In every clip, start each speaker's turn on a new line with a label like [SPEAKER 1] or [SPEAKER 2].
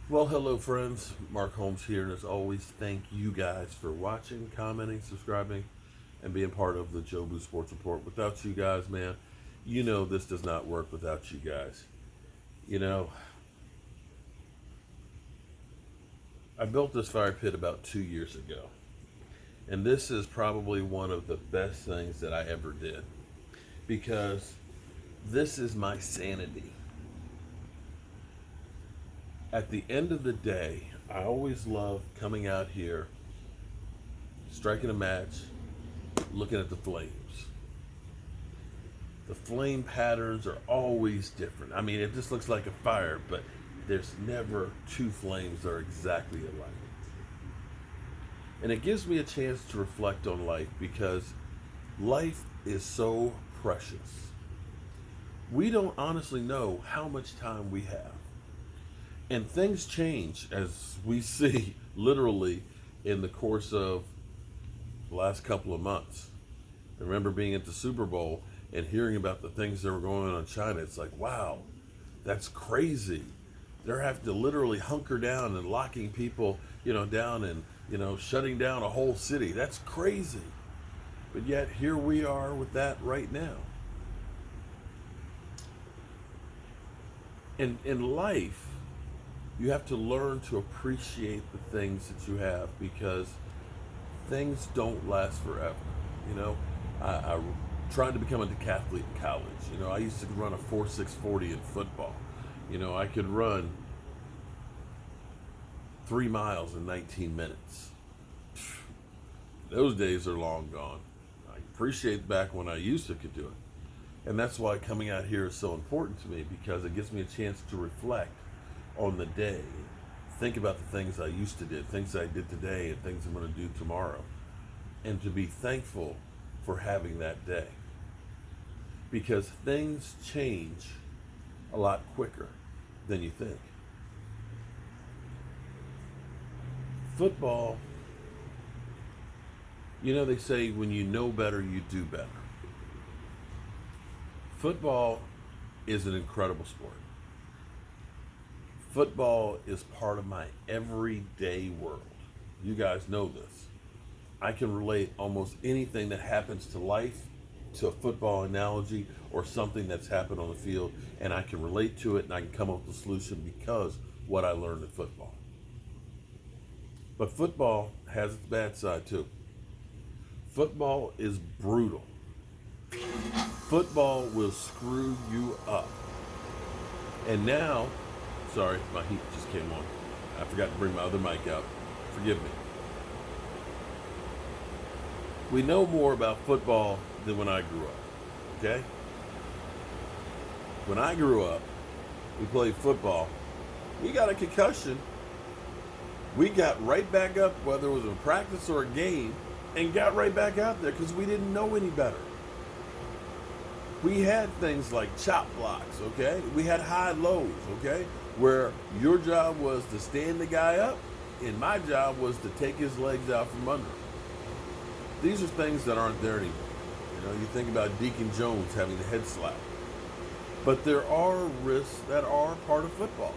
[SPEAKER 1] Well, hello, friends. Mark Holmes here, and as always, thank you guys for watching, commenting, subscribing, and being part of the Jobu Sports Report. Without you guys, man, you know this does not work without you guys. You know, I built this fire pit about 2 years ago, and this is probably one of the best things that I ever did because this is my sanity. At the end of the day, I always love coming out here, striking a match, looking at the flames. The flame patterns are always different. I mean, it just looks like a fire, but there's never two flames that are exactly alike. And it gives me a chance to reflect on life because life is so precious. We don't honestly know how much time we have. And things change as we see literally in the course of the last couple of months. I remember being at the Super Bowl and hearing about the things that were going on in China. It's like, wow, that's crazy. They're having to literally hunker down and locking people, down and, shutting down a whole city. That's crazy. But yet here we are with that right now. In life, you have to learn to appreciate the things that you have because things don't last forever. I tried to become a decathlete in college. I used to run a 4.640 in football. I could run 3 miles in 19 minutes. Those days are long gone. I appreciate back when I used to could do it. And that's why coming out here is so important to me because it gives me a chance to reflect on the day, think about the things I used to do, things I did today, and things I'm going to do tomorrow, and to be thankful for having that day. Because things change a lot quicker than you think. Football, they say when you know better, you do better. Football is an incredible sport. Football is part of my everyday world. You guys know this. I can relate almost anything that happens to life to a football analogy or something that's happened on the field, and I can relate to it and I can come up with a solution because what I learned in football. But football has its bad side too. Football is brutal. Football will screw you up. And now, sorry, my heat just came on. I forgot to bring my other mic out. Forgive me. We know more about football than when I grew up, okay? When I grew up, we played football. We got a concussion. We got right back up, whether it was in practice or a game, and got right back out there because we didn't know any better. We had things like chop blocks, okay? We had high lows, okay? Where your job was to stand the guy up, and my job was to take his legs out from under him. These are things that aren't there anymore. You think about Deacon Jones having the head slap. But there are risks that are part of football.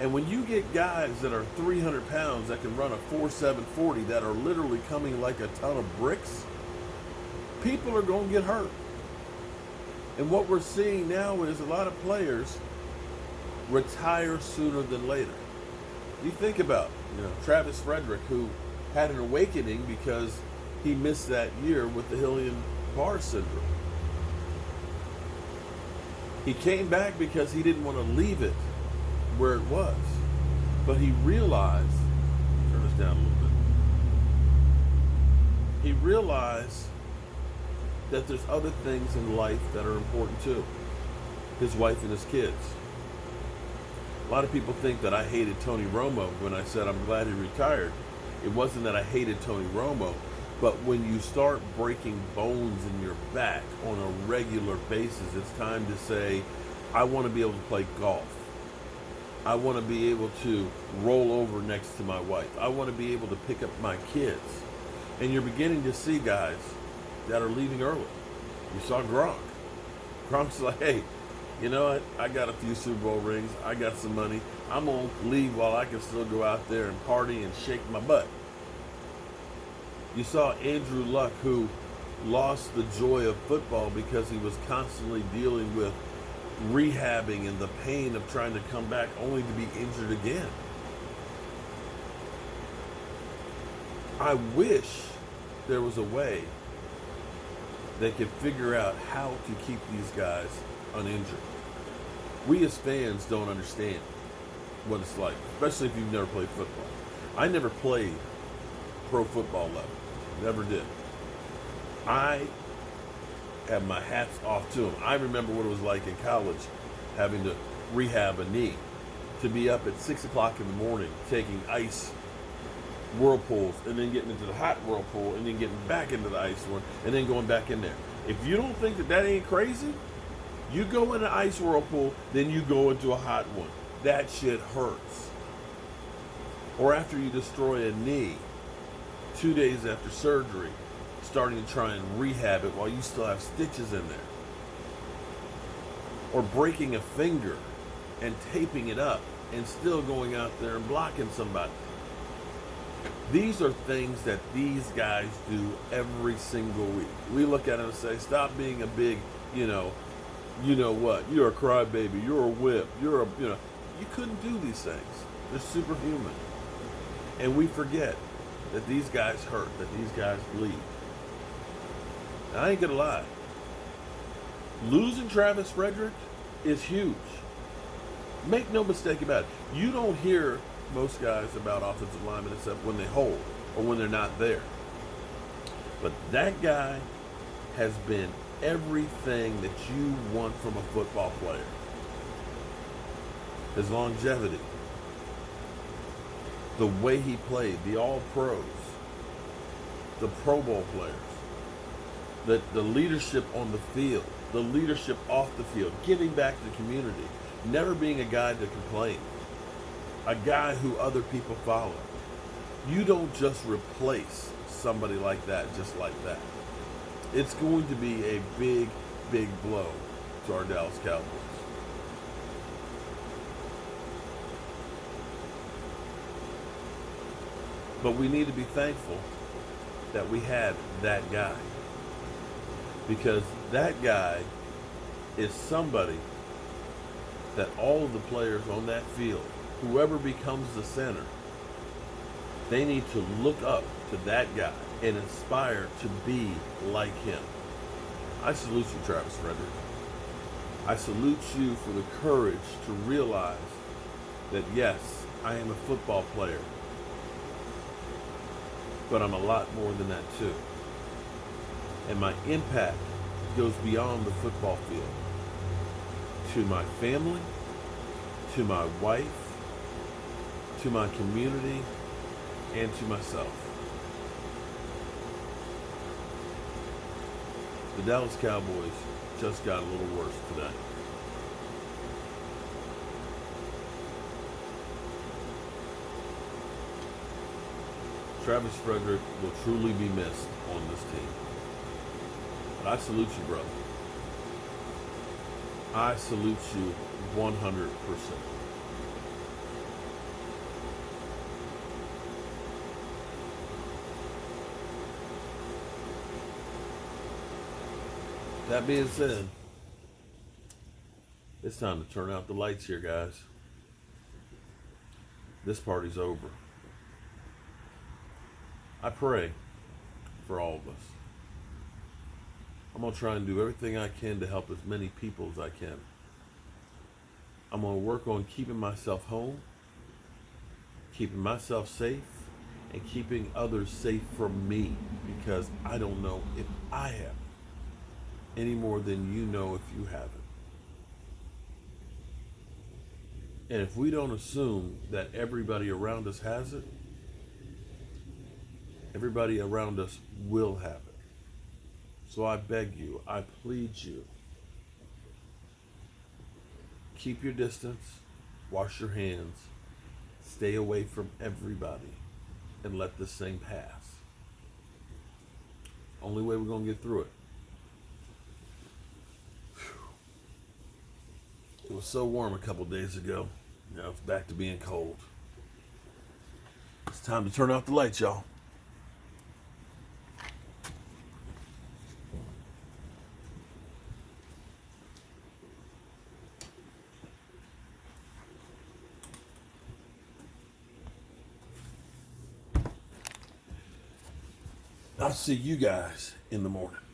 [SPEAKER 1] And when you get guys that are 300 pounds that can run a 4.740 that are literally coming like a ton of bricks, people are going to get hurt. And what we're seeing now is a lot of players retire sooner than later. You think about, Travis Frederick, who had an awakening because he missed that year with the Guillain-Barré syndrome. He came back because he didn't want to leave it where it was. But he realized, turn this down a little bit. He realized that there's other things in life that are important too. His wife and his kids. A lot of people think that I hated Tony Romo when I said I'm glad he retired. It wasn't that I hated Tony Romo, but when you start breaking bones in your back on a regular basis, it's time to say, I want to be able to play golf. I want to be able to roll over next to my wife. I want to be able to pick up my kids. And you're beginning to see guys that are leaving early. You saw Gronk. Gronk's like, hey, You know what? I got a few Super Bowl rings. I got some money. I'm going to leave while I can still go out there and party and shake my butt. You saw Andrew Luck, who lost the joy of football because he was constantly dealing with rehabbing and the pain of trying to come back only to be injured again. I wish there was a way they could figure out how to keep these guys uninjured. We as fans don't understand what it's like, especially if you've never played football. I never played pro football level. Never did. I have my hats off to them. I remember what it was like in college having to rehab a knee, to be up at 6 o'clock in the morning taking ice whirlpools and then getting into the hot whirlpool and then getting back into the ice one and then going back in there. If you don't think that that ain't crazy, you go in an ice whirlpool, then you go into a hot one. That shit hurts. Or after you destroy a knee, 2 days after surgery, starting to try and rehab it while you still have stitches in there. Or breaking a finger and taping it up and still going out there and blocking somebody. These are things that these guys do every single week. We look at it and say, stop being a big, you know what, you're a crybaby, you're a whip, you couldn't do these things. They're superhuman. And we forget that these guys hurt, that these guys bleed. And I ain't gonna lie. Losing Travis Frederick is huge. Make no mistake about it. You don't hear most guys about offensive linemen except when they hold or when they're not there. But that guy has been everything that you want from a football player. His longevity, the way he played, the All-Pros, the Pro Bowl players, the leadership on the field, the leadership off the field, giving back to the community, never being a guy to complain, a guy who other people follow. You don't just replace somebody like that just like that. It's going to be a big, big blow to our Dallas Cowboys. But we need to be thankful that we had that guy. Because that guy is somebody that all of the players on that field, whoever becomes the center, they need to look up to that guy and aspire to be like him. I salute you, Travis Frederick. I salute you for the courage to realize that yes, I am a football player, but I'm a lot more than that too. And my impact goes beyond the football field to my family, to my wife, to my community, and to myself. The Dallas Cowboys just got a little worse today. Travis Frederick will truly be missed on this team. But I salute you, brother. I salute you 100%. That being said, it's time to turn out the lights here, guys. This party's over. I pray for all of us. I'm going to try and do everything I can to help as many people as I can. I'm going to work on keeping myself home, keeping myself safe, and keeping others safe from me, because I don't know if I have it any more than you know if you have it. And if we don't assume that everybody around us has it, everybody around us will have it. So I beg you, I plead you, keep your distance, wash your hands, stay away from everybody, and let this thing pass. Only way we're going to get through it. It was so warm a couple days ago. Now it's back to being cold. It's time to turn off the lights, y'all. I'll see you guys in the morning.